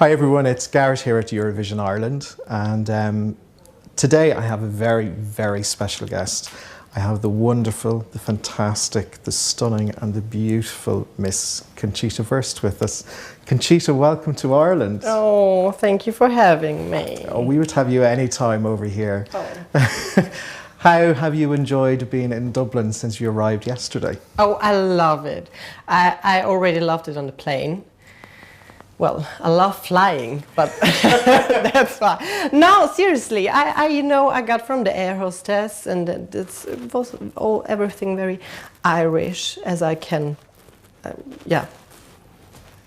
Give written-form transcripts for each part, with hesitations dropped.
Hi everyone, it's Garrett here at Eurovision Ireland, and today I have a very, very special guest. I have the wonderful, the fantastic, the stunning and the beautiful Ms Conchita Wurst with us. Conchita, welcome to Ireland. Oh, thank you for having me. Oh, we would have you any time over here. Oh. How have you enjoyed being in Dublin since you arrived yesterday? Oh, I love it. I already loved it on the plane. Well, I love flying, but that's why. No, seriously, I got from the air hostess, and it was everything very Irish as I can, yeah.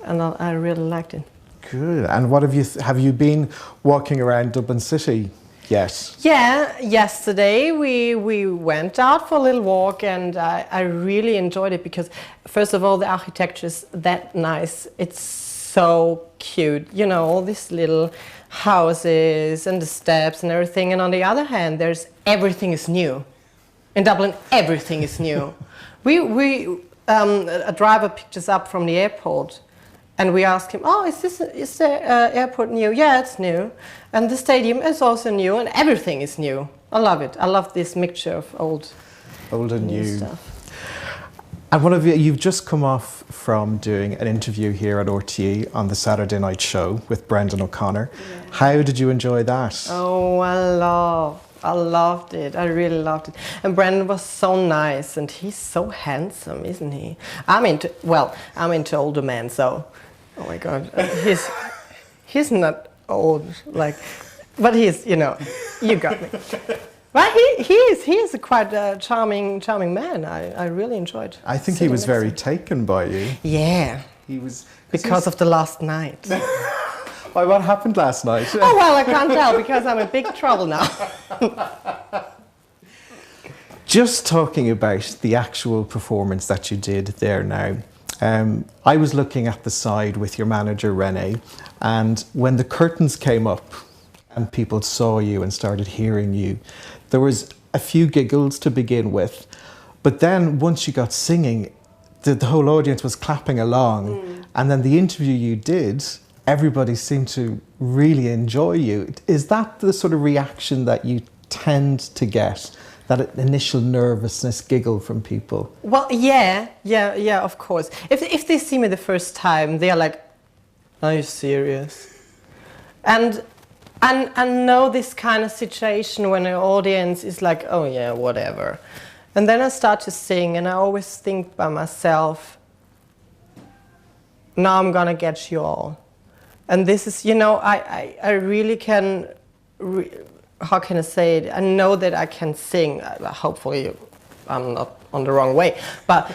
And I really liked it. Good. And what have you been walking around Dublin City yet? Yeah, yesterday we went out for a little walk, and I really enjoyed it because, first of all, the architecture is that nice. It's so cute, you know, all these little houses and the steps and everything. And on the other hand, everything is new. In Dublin, everything is new. A driver picked us up from the airport, and we asked him, "Oh, is the airport new?" "Yeah, it's new." And the stadium is also new, and everything is new. I love it. I love this mixture of old and new stuff. And you've just come off from doing an interview here at RTE on the Saturday Night Show with Brendan O'Connor. Yeah. How did you enjoy that? Oh, I loved it. I really loved it. And Brendan was so nice, and he's so handsome, isn't he? I'm into older men, so, oh my God, he's not old, but he's, you know, you got me. But he is a quite charming man. I really enjoyed. I think he was very taken by you. Yeah. He was because of the last night. Why? What happened last night? Oh well, I can't tell because I'm in big trouble now. Just talking about the actual performance that you did there now. I was looking at the side with your manager Rene, and when the curtains came up and people saw you and started hearing you, there was a few giggles to begin with, but then once you got singing, the whole audience was clapping along, and then the interview you did, everybody seemed to really enjoy you. Is that the sort of reaction that you tend to get, that initial nervousness giggle from people? Well, yeah, of course. If they see me the first time, they are like, "Are you serious?" And I know this kind of situation when an audience is like, "Oh yeah, whatever." And then I start to sing, and I always think by myself, "Now I'm gonna get you all." And this is, you know, I really can, how can I say it? I know that I can sing. Hopefully I'm not on the wrong way. But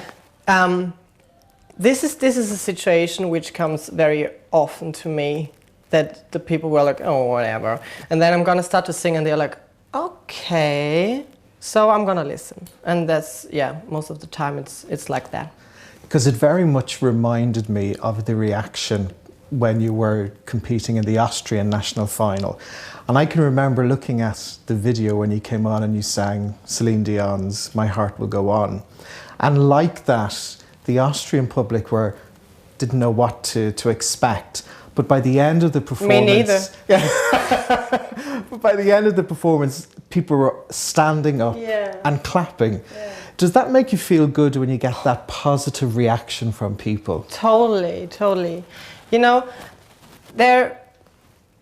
this is a situation which comes very often to me, that the people were like, "Oh, whatever." And then I'm gonna start to sing, and they're like, "Okay." So I'm gonna listen. And that's, yeah, most of the time it's like that. Because it very much reminded me of the reaction when you were competing in the Austrian national final. And I can remember looking at the video when you came on and you sang Celine Dion's "My Heart Will Go On." And like that, the Austrian public didn't know what to expect. But by the end of the performance... Me neither. But by the end of the performance, people were standing up and clapping. Yeah. Does that make you feel good when you get that positive reaction from people? Totally. You know, there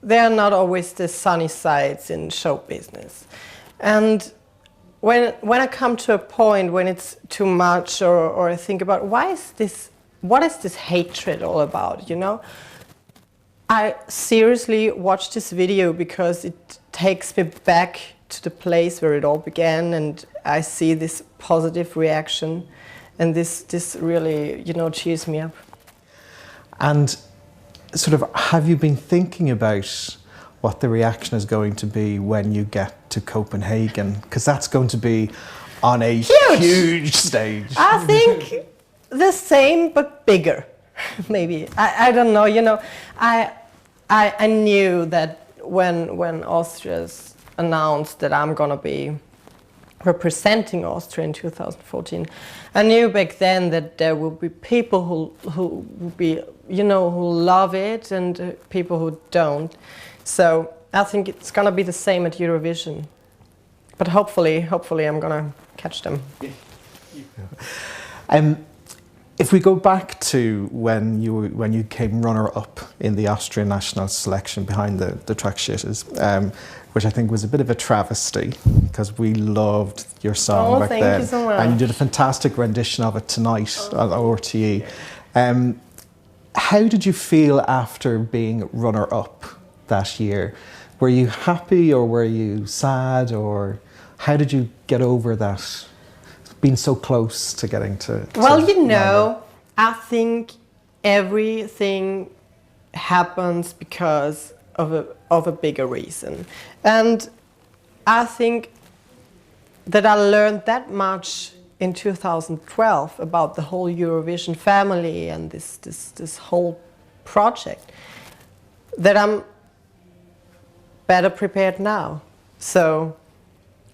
are not always the sunny sides in show business. And when I come to a point when it's too much, or I think about what is this hatred all about, you know? I seriously watched this video because it takes me back to the place where it all began, and I see this positive reaction, and this really, you know, cheers me up. And sort of, have you been thinking about what the reaction is going to be when you get to Copenhagen? Because that's going to be on a huge stage. I think the same but bigger. Maybe. I don't know, you know, I knew that when Austria's announced that I'm gonna be representing Austria in 2014. I knew back then that there will be people who will be, you know, who love it and people who don't. So I think it's gonna be the same at Eurovision. But hopefully I'm gonna catch them. If we go back to when you came runner-up in the Austrian national selection behind the track shitters, which I think was a bit of a travesty because we loved your song back then. Thank you so much. And you did a fantastic rendition of it tonight on RTE. How did you feel after being runner-up that year? Were you happy or were you sad, or how did you get over that? Been so close to getting to well, you know, I think everything happens because of a bigger reason, and I think that I learned that much in 2012 about the whole Eurovision family and this whole project, that I'm better prepared now. So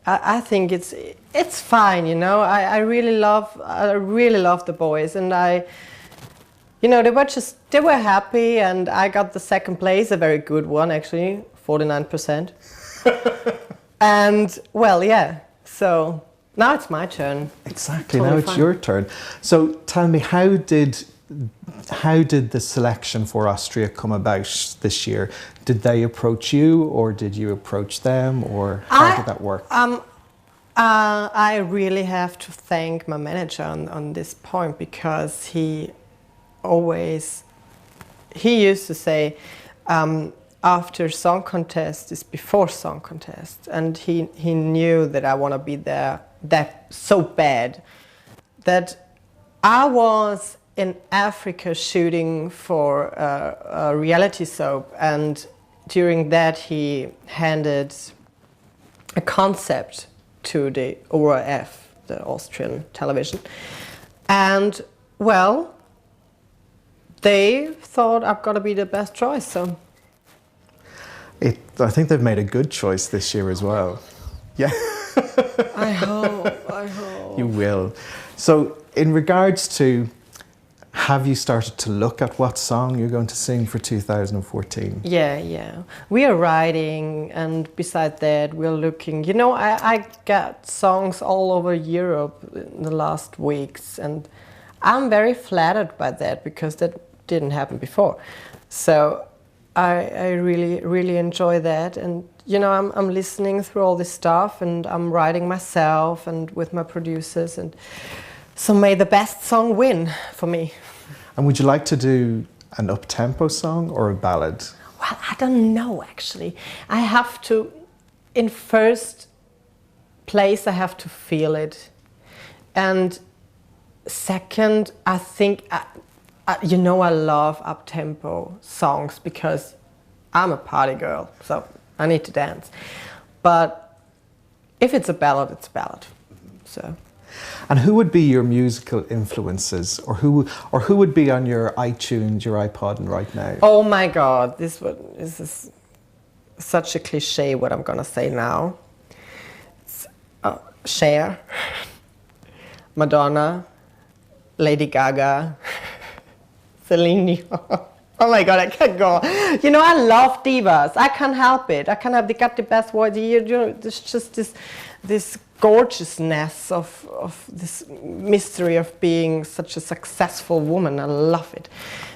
I think it's fine, you know. I really love the boys, and you know, they were happy, and I got the second place, a very good one actually, 49%. And well, yeah. So now it's my turn. Exactly. Totally, now it's your turn. So tell me, how did the selection for Austria come about this year? Did they approach you, or did you approach them, or how did that work? I really have to thank my manager on this point, because he used to say, after song contest is before song contest, and he knew that I want to be there that so bad that I was in Africa shooting for a reality soap, and during that he handed a concept to the ORF, the Austrian television, and well, they thought I've got to be the best choice. So I think they've made a good choice this year as well. Yeah. I hope. You will. So in regards to, have you started to look at what song you're going to sing for 2014? Yeah. We are writing, and beside that we're looking. You know, I got songs all over Europe in the last weeks, and I'm very flattered by that, because that didn't happen before. So I really enjoy that, and you know, I'm listening through all this stuff, and I'm writing myself and with my producers, and so may the best song win for me. And would you like to do an up-tempo song or a ballad? Well, I don't know actually. I have to, in first place, I have to feel it, and second, I think, you know, I love up-tempo songs because I'm a party girl, so I need to dance. But if it's a ballad, it's a ballad. So. And who would be your musical influences, or who would be on your iTunes, your iPod right now? Oh my God, this is such a cliche what I'm gonna say now. It's, Cher, Madonna, Lady Gaga, Celine Dion. Oh my God, I can't go. You know, I love divas. I can't help it. I can't have. They got the best voice. You know, there's just this gorgeousness of this mystery of being such a successful woman. I love it.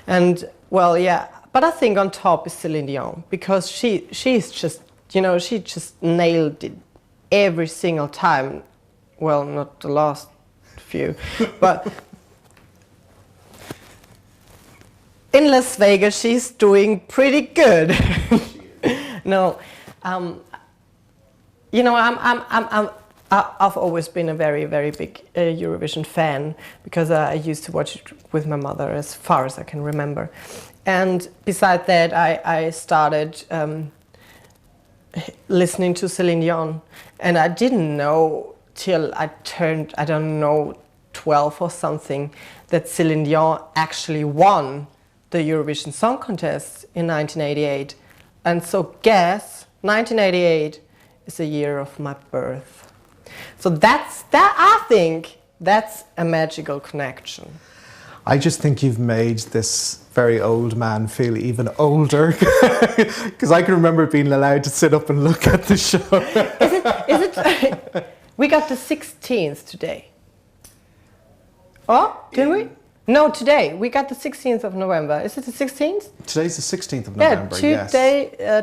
And well, yeah. But I think on top is Celine Dion, because she's just, you know, she just nailed it every single time. Well, not the last few, but. In Las Vegas, she's doing pretty good. No, you know, I've always been a very big Eurovision fan, because I used to watch it with my mother as far as I can remember. And beside that, I started listening to Celine Dion, and I didn't know till I turned, I don't know, 12 or something, that Celine Dion actually won the Eurovision Song Contest in 1988. And so guess, 1988 is the year of my birth. So that's that. I think that's a magical connection. I just think you've made this very old man feel even older, because I can remember being allowed to sit up and look at the show. Is it? We got the 16th today. Oh, didn't we? No, today. We got the 16th of November. Is it the 16th? Today's the 16th of November, yes.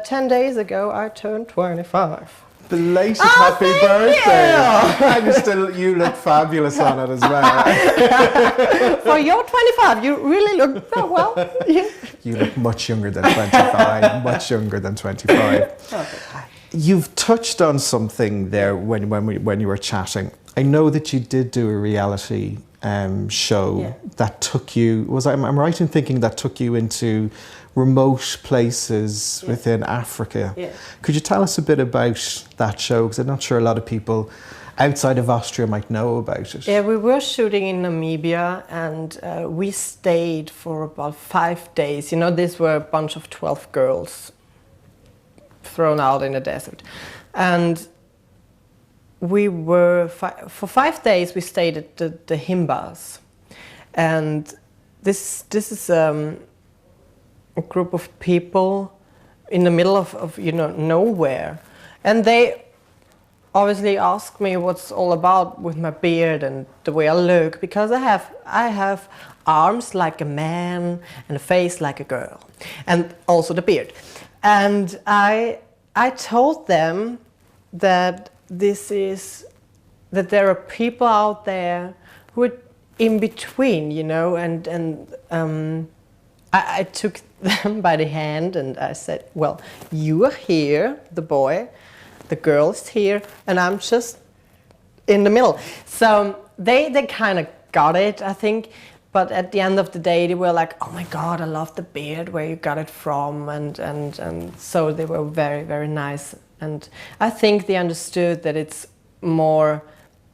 10 days ago, I turned 25. Belated happy birthday! You look fabulous on it as well. For your 25, you really look that well. Yeah. You look much younger than 25, much younger than 25. Okay. You've touched on something there when you were chatting. I know that you did do a reality show that took you, I'm right in thinking that took you into remote places within Africa. Yeah. Could you tell us a bit about that show? Because I'm not sure a lot of people outside of Austria might know about it. Yeah, we were shooting in Namibia, and we stayed for about 5 days. You know, these were a bunch of 12 girls thrown out in the desert. And we were, for 5 days, we stayed at the Himbas. And this is a group of people in the middle of nowhere. And they obviously asked me what's all about with my beard and the way I look, because I have arms like a man and a face like a girl, and also the beard. And I told them that that there are people out there who are in between, you know, and I took them by the hand and I said, well, you are here, the boy, the girl is here, and I'm just in the middle. So they kind of got it, I think, but at the end of the day they were like, oh my God, I love the beard, where you got it from, and so they were very, very nice. And I think they understood that it's more,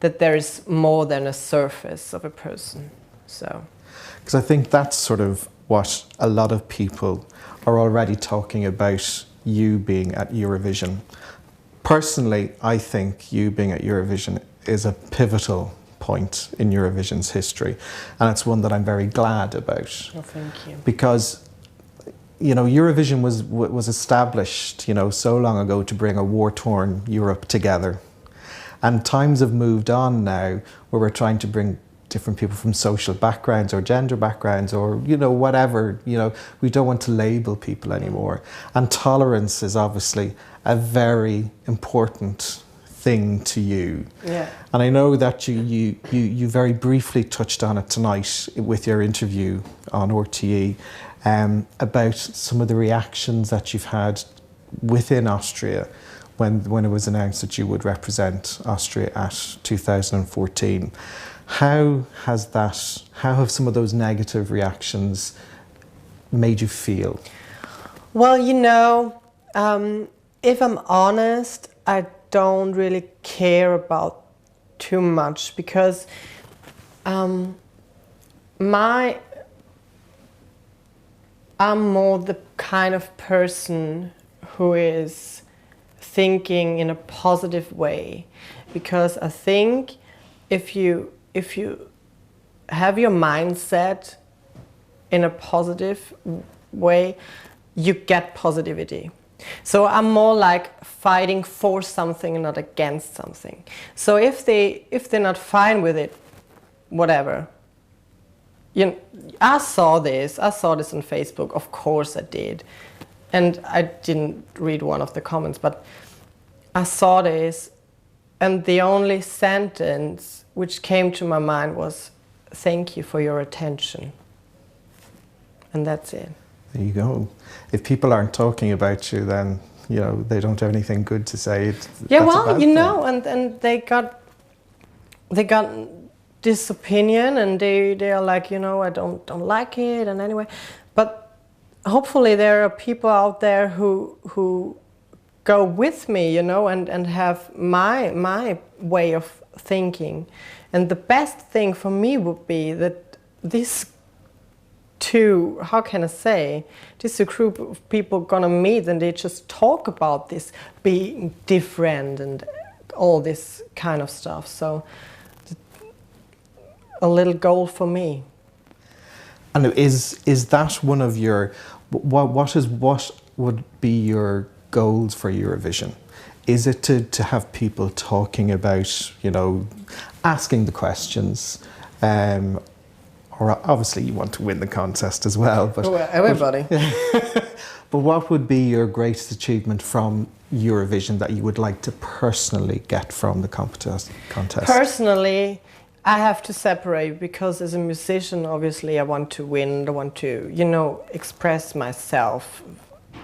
that there is more than a surface of a person. So, because I think that's sort of what a lot of people are already talking about you being at Eurovision. Personally, I think you being at Eurovision is a pivotal point in Eurovision's history, and it's one that I'm very glad about. oh, thank you. Because, you know, Eurovision was established, you know, so long ago to bring a war-torn Europe together. And times have moved on now where we're trying to bring different people from social backgrounds or gender backgrounds or, you know, whatever, you know, we don't want to label people anymore. And tolerance is obviously a very important thing to you. Yeah. And I know that you very briefly touched on it tonight with your interview on RTE about some of the reactions that you've had within Austria when it was announced that you would represent Austria at 2014. How have some of those negative reactions made you feel? Well, you know, if I'm honest, I don't really care about too much, because I'm more the kind of person who is thinking in a positive way, because I think if you have your mindset in a positive way, you get positivity. So I'm more like fighting for something and not against something. So if they're not fine with it, whatever. You know, I saw this on Facebook. Of course I did, and I didn't read one of the comments, but I saw this, and the only sentence which came to my mind was, "Thank you for your attention," and that's it. There you go. If people aren't talking about you, then, you know, they don't have anything good to say. Yeah, well, you know, and they got this opinion, and they are like, you know, I don't like it, and anyway, but hopefully there are people out there who go with me, you know, and have my way of thinking. And the best thing for me would be that these two, how can I say, this is a group of people gonna meet and they just talk about this being different and all this kind of stuff. So a little goal for me. And is that one of your, what would be your goals for Eurovision? Is it to have people talking about, you know, asking the questions, or obviously you want to win the contest as well, but everybody. But what would be your greatest achievement from Eurovision that you would like to personally get from the contest? Personally, I have to separate, because as a musician, obviously I want to win, I want to, you know, express myself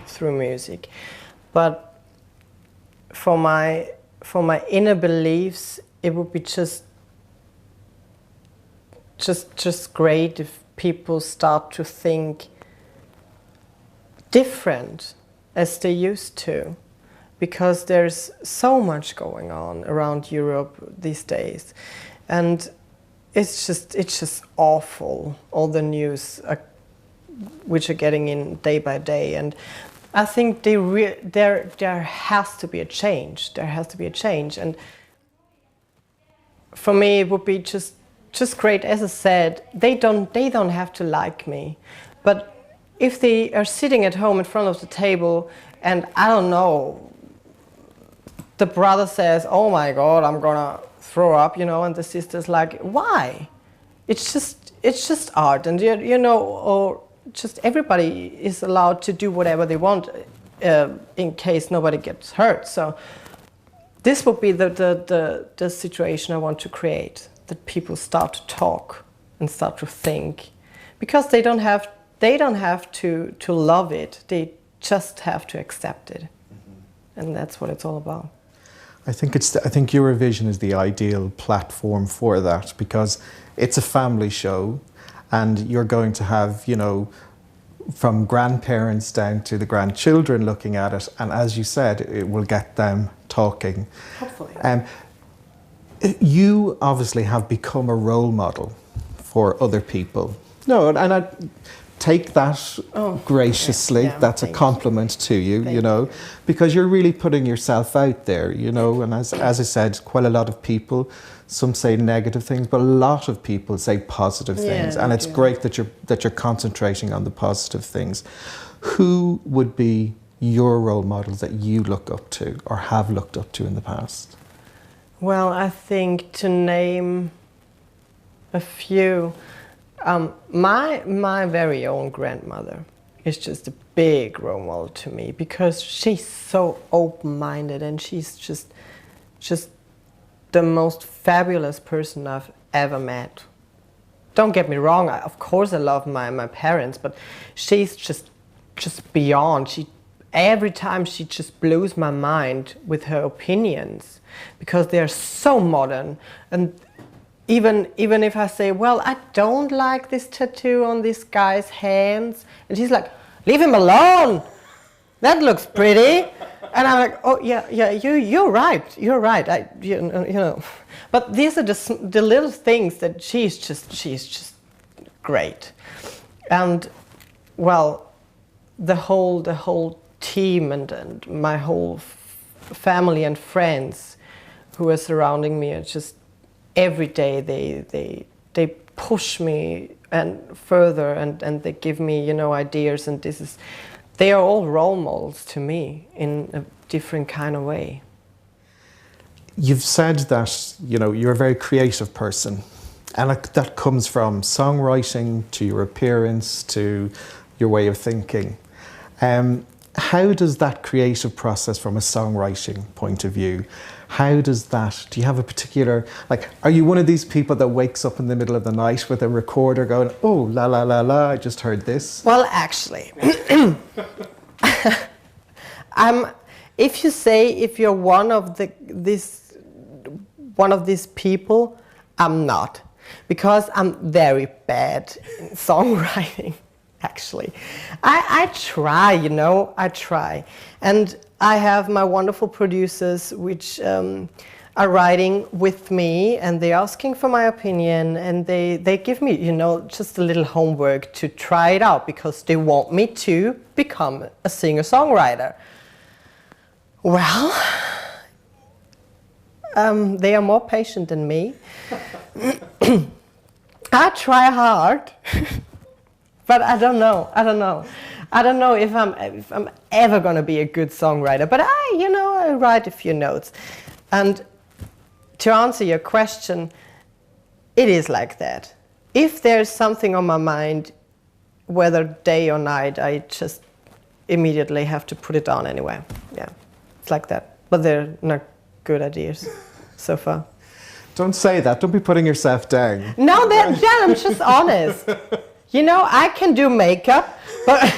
through music. But for my inner beliefs, it would be just great if people start to think different as they used to, because there's so much going on around Europe these days, and it's just awful, all the news which are getting in day by day. And I think there has to be a change. There has to be a change, and for me it would be just great. As I said, they don't have to like me, but if they are sitting at home in front of the table and, I don't know, the brother says, "Oh my God, I'm gonna throw up," you know, and the sister's like, "Why? It's just art," and you know, or just everybody is allowed to do whatever they want, in case nobody gets hurt. So this would be the situation I want to create, that people start to talk and start to think, because they don't have to love it, they just have to accept it. And that's what it's all about. I think Eurovision is the ideal platform for that, because it's a family show, and you're going to have, you know, from grandparents down to the grandchildren looking at it, and as you said, it will get them talking. Hopefully. You obviously have become a role model for other people. No, and I take that graciously. Yeah, that's a compliment to you, you know, because you're really putting yourself out there, you know, and as I said, quite a lot of people, some say negative things, but a lot of people say positive things, and it's great that you're concentrating on the positive things. Who would be your role models that you look up to or have looked up to in the past? Well, I think, to name a few, my very own grandmother is just a big role model to me, because she's so open-minded, and she's just the most fabulous person I've ever met. Don't get me wrong, of course I love my parents, but she's just beyond. Every time she just blows my mind with her opinions, because they're so modern. And even if I say, well, I don't like this tattoo on this guy's hands, and she's like, leave him alone, that looks pretty. And I'm like, oh yeah, you're right. You know. But these are the little things that she's just great. And well, the whole team and my whole family and friends who are surrounding me are just, every day they push me and further, and they give me, you know, ideas, and they are all role models to me in a different kind of way. You've said that, you know, you're a very creative person, and that comes from songwriting to your appearance to your way of thinking. How does that creative process from a songwriting point of view, do you have a particular, like, are you one of these people that wakes up in the middle of the night with a recorder going, oh, la la la la, I just heard this? Well, actually, if you're one of these people, I'm not, because I'm very bad in songwriting. Actually, I try, you know, and I have my wonderful producers which are writing with me, and they're asking for my opinion, and they give me, you know, just a little homework to try it out, because they want me to become a singer-songwriter. Well, They are more patient than me. I try hard, but I don't know. I don't know if I'm ever gonna be a good songwriter. But I write a few notes. And to answer your question, it is like that. If there's something on my mind, whether day or night, I just immediately have to put it down anyway. Yeah, it's like that. But they're not good ideas so far. Don't say that. Don't be putting yourself down. No, I'm just honest. You know, I can do makeup, but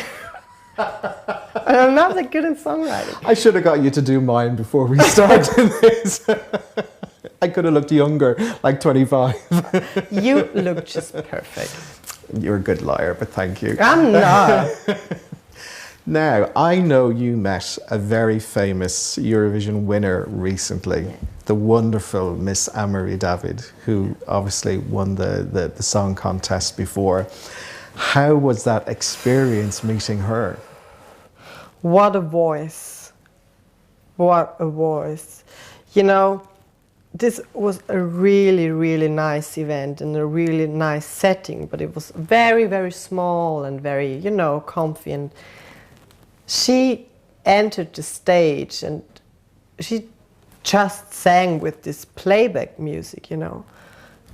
I'm not that good in songwriting. I should have got you to do mine before we started this. I could have looked younger, like 25. You look just perfect. You're a good liar, but thank you. I'm not. Now, I know you met a very famous Eurovision winner recently, the wonderful Miss Anne-Marie David, who obviously won the song contest before. How was that experience meeting her? What a voice. What a voice. You know, this was a really, really nice event and a really nice setting, but it was very, very small and very, you know, comfy. And she entered the stage and she just sang with this playback music, you know.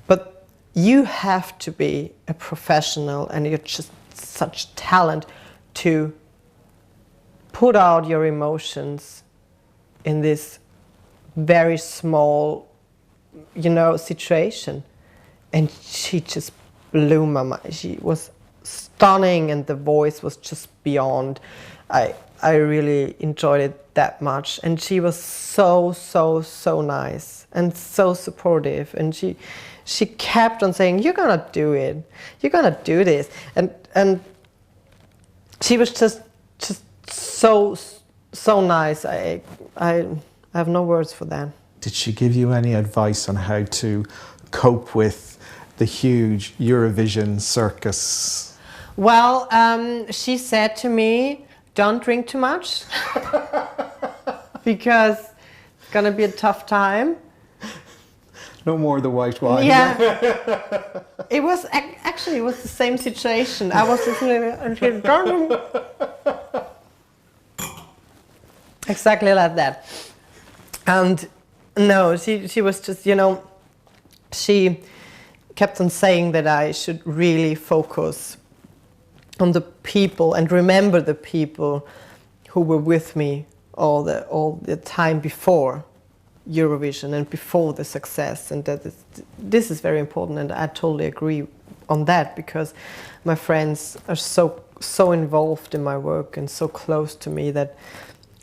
But you have to be a professional and you're just such talent to put out your emotions in this very small, you know, situation. And she just blew my mind. She was stunning and the voice was just beyond. I really enjoyed it that much, and she was so nice and so supportive, and she kept on saying, "You're gonna do it, you're gonna do this," and she was just so nice. I have no words for that. Did she give you any advice on how to cope with the huge Eurovision circus? Well, she said to me, don't drink too much because it's gonna be a tough time. No more the white wine. Yeah, it was actually it was the same situation. I was listening and she don't exactly like that. And no, she was just, you know, she kept on saying that I should really focus on the people and remember the people who were with me all the time before Eurovision and before the success, and that this is very important, and I totally agree on that because my friends are so involved in my work and so close to me that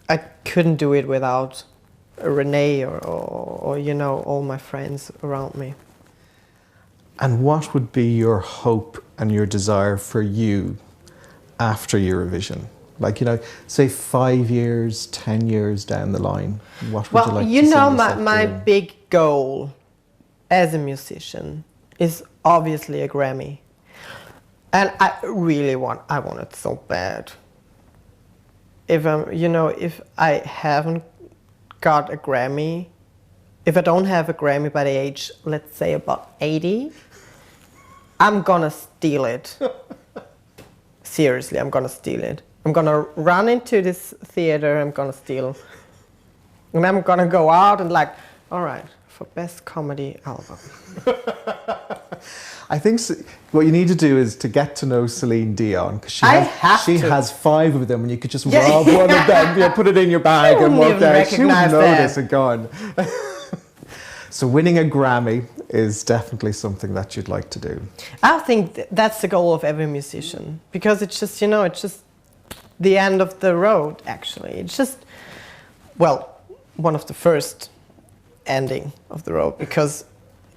I couldn't do it without Rene or you know, all my friends around me. And what would be your hope and your desire for you after Eurovision? Like, you know, say 5 years, 10 years down the line, what would you like to see yourself doing? My big goal as a musician is obviously a Grammy. And I want it so bad. If I haven't got a Grammy, if I don't have a Grammy by the age, let's say about 80, I'm gonna steal it. Seriously, I'm gonna steal it. I'm gonna run into this theater, I'm gonna steal. And I'm gonna go out and like, all right, for best comedy album. I think what you need to do is to get to know Celine Dion, because she has 5 of them and you could just rob one of them, you know, put it in your bag and walk out. She would notice it gone. So winning a Grammy is definitely something that you'd like to do. I think that's the goal of every musician, because it's just, you know, it's just the end of the road, actually. It's just, well, one of the first ending of the road, because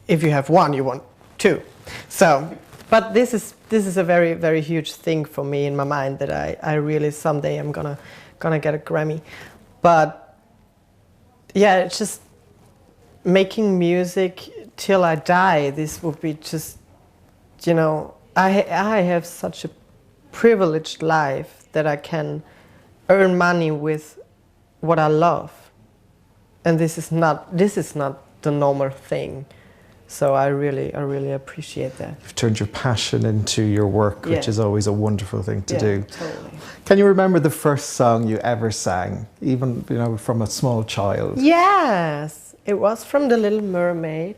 if you have one, you want 2. So, but this is a very, very huge thing for me in my mind, that I really someday I'm gonna get a Grammy. But yeah, it's just making music till I die. This would be just, you know, I have such a privileged life that I can earn money with what I love, and this is not the normal thing. So I really appreciate that. You've turned your passion into your work, which is always a wonderful thing to do. Totally. Can you remember the first song you ever sang, even from a small child? Yes, it was from The Little Mermaid.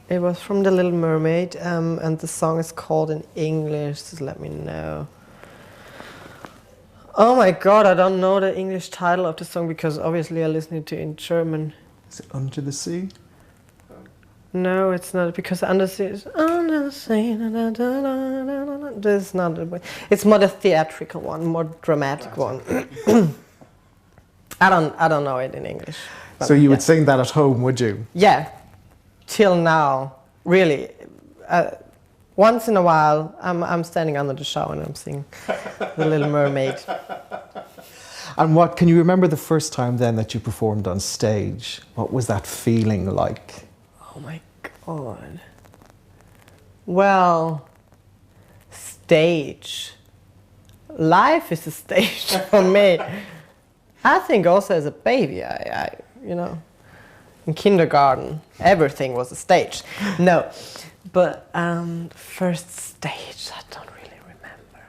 It was from The Little Mermaid, and the song is called in English. Just let me know. Oh my God, I don't know the English title of the song because obviously I listen to it in German. Is it Under the Sea? No, it's not, because Under the Sea is Under the Sea. This is not the way. It's more the theatrical one, more dramatic one. I don't know it in English. So you would sing that at home, would you? Yeah, till now, really. Once in a while, I'm standing under the shower and I'm singing The Little Mermaid. And what can you remember the first time then that you performed on stage? What was that feeling like? Oh my God. Well, stage. Life is a stage for me. I think also as a baby, I in kindergarten, everything was a stage. No, but first stage, I don't really remember.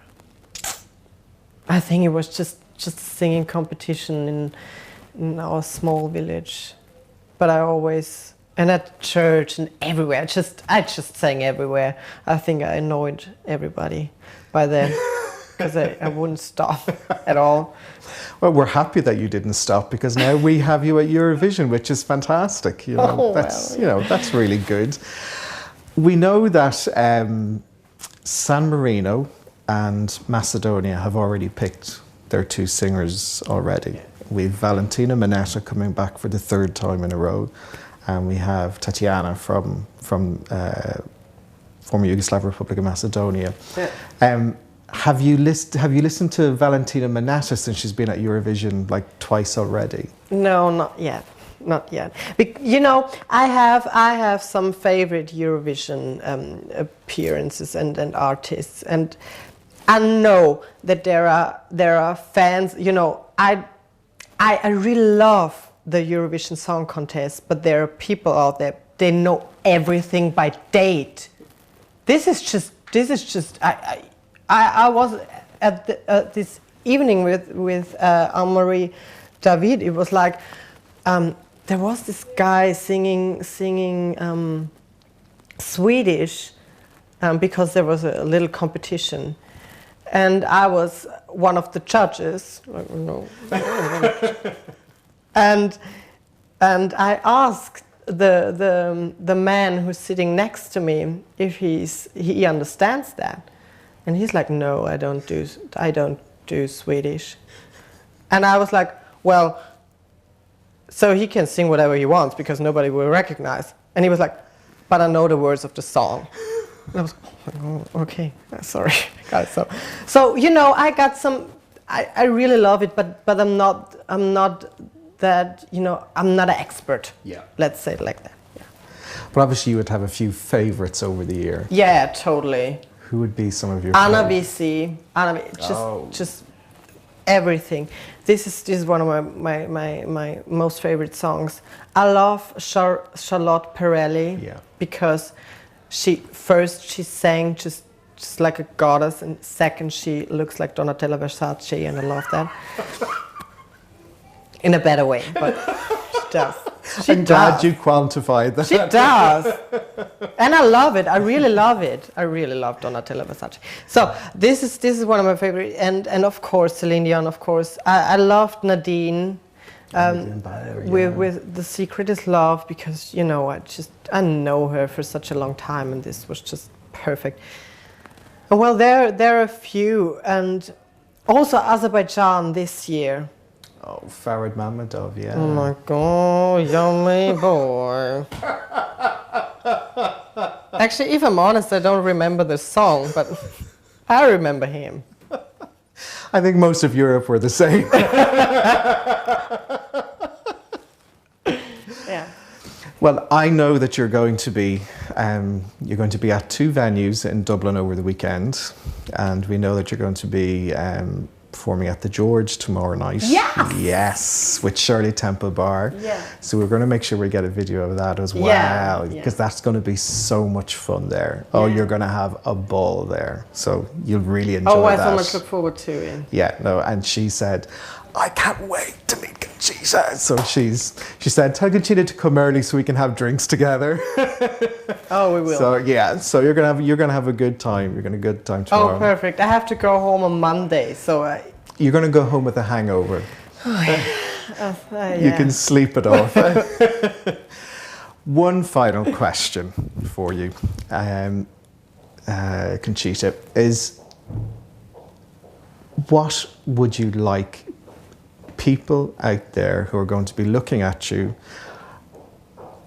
I think it was just a singing competition in our small village. But I always, and at church and everywhere, I just sang everywhere. I think I annoyed everybody by then because I wouldn't stop at all. Well, we're happy that you didn't stop because now we have you at Eurovision, which is fantastic. That's really good. We know that San Marino and Macedonia have already picked their two singers already. We've Valentina Mineta coming back for the third time in a row, and we have Tatiana from former Yugoslav Republic of Macedonia. Yeah. Have you listened to Valentina Mineta since she's been at Eurovision like twice already? No, not yet. Not yet. I have some favorite Eurovision appearances and artists, and I know that there are fans. I really love the Eurovision Song Contest, but there are people out there, they know everything by date. This is just. I was at this evening with Anne-Marie David. It was like there was this guy singing Swedish because there was a little competition, and I was one of the judges. And I asked the man who's sitting next to me if he understands that. And he's like, no, I don't do Swedish. And I was like, well, so he can sing whatever he wants because nobody will recognize. And he was like, but I know the words of the song. And I was like, oh, okay, sorry. Got it. So I got some. I really love it, but I'm not that. I'm not an expert. Yeah. Let's say it like that. Yeah. But obviously, you would have a few favorites over the year. Yeah, totally. Who would be some of your Anna VC, just everything. This is one of my most favorite songs. I love Charlotte Perrelli because she sang just like a goddess, and second she looks like Donatella Versace, and I love that. In a better way, but she does. I'm glad you quantified that. She does. And I love it. I really love it. I really love Donatella Versace. So this is one of my favorite, and of course Celine Dion. Of course, I loved Nadine. With The Secret Is Love, because I know her for such a long time, and this was just perfect. And well, there are a few, and also Azerbaijan this year. Oh, Farid Mamadov, yeah. Oh my God, yummy boy. Actually, if I'm honest, I don't remember the song, but I remember him. I think most of Europe were the same. Yeah. Well, I know that you're going to be at two venues in Dublin over the weekend, and we know that you're going to be performing at the George tomorrow night. Yes! Yes, with Shirley Temple Bar. Yeah. So we're going to make sure we get a video of that as well, Yeah, because that's going to be so much fun there. Oh, Yeah. you're going to have a ball there. So you'll really enjoy Oh, I that. so much look forward to it. Yeah, no, and she said, I can't wait to meet Conchita. So she said, tell Conchita to come early so we can have drinks together. Oh, we will. So yeah, so you're gonna have a good time. You're gonna have a good time tomorrow. Oh, perfect. I have to go home on Monday, so You're gonna go home with a hangover. yeah. You can sleep it off. One final question for you, Conchita, is what would you like people out there who are going to be looking at you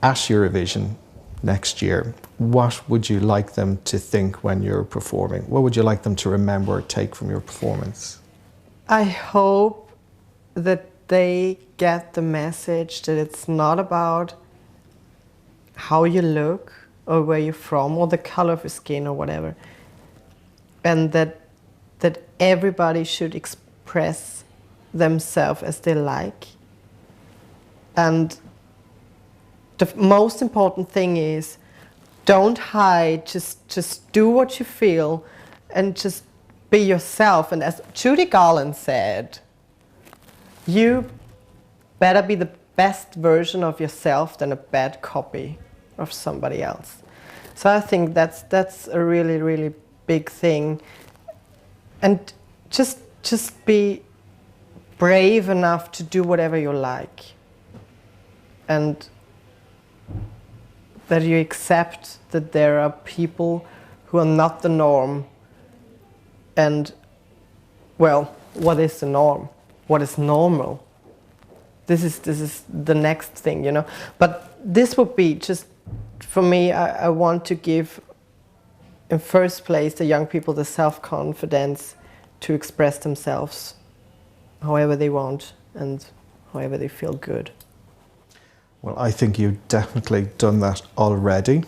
at Eurovision next year, what would you like them to think when you're performing? What would you like them to remember or take from your performance? I hope that they get the message that it's not about how you look or where you're from or the color of your skin or whatever, and that everybody should express themselves as they like. And the most important thing is, don't hide, just do what you feel and just be yourself. And as Judy Garland said, you better be the best version of yourself than a bad copy of somebody else. So I think that's a really, really big thing. And just be brave enough to do whatever you like. And that you accept that there are people who are not the norm. And, well, what is the norm? What is normal? This is the next thing, you know. But this would be just, for me, I want to give, in first place, the young people the self-confidence to express themselves however they want and however they feel good. Well, I think you've definitely done that already.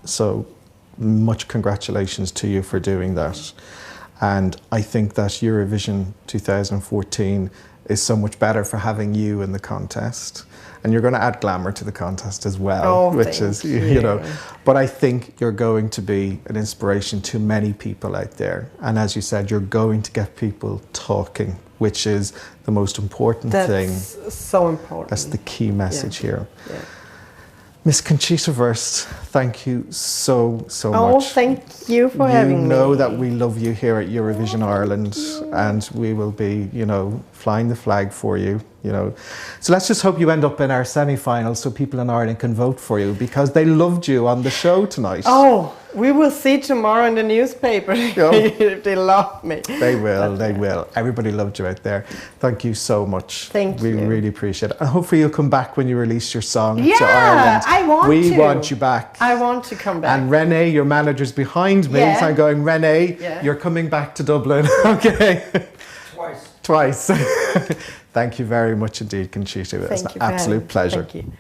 So much congratulations to you for doing that. And I think that Eurovision 2014 is so much better for having you in the contest. And you're going to add glamour to the contest as well, which is, you know, but I think you're going to be an inspiration to many people out there. And as you said, you're going to get people talking, which is the most important thing. That's so important. That's the key message here. Yeah. Ms Conchita Wurst, thank you so much. Oh, thank you for having me. You know that we love you here at Eurovision Ireland, and we will be, you know, flying the flag for you, you know. So let's just hope you end up in our semi-final so people in Ireland can vote for you, because they loved you on the show tonight. Oh, we will see tomorrow in the newspaper if they love me. They will, they will. Everybody loved you out there. Thank you so much. Thank you. We really appreciate it. And hopefully you'll come back when you release your song to Yeah, Ireland. I want to. We want you back. I want to come back. And Rene, your manager's behind me. Yeah. So I'm going, Rene, Yeah. you're coming back to Dublin. Okay. Twice. Thank you very much indeed, Conchita. It was an absolute pleasure. Thank you.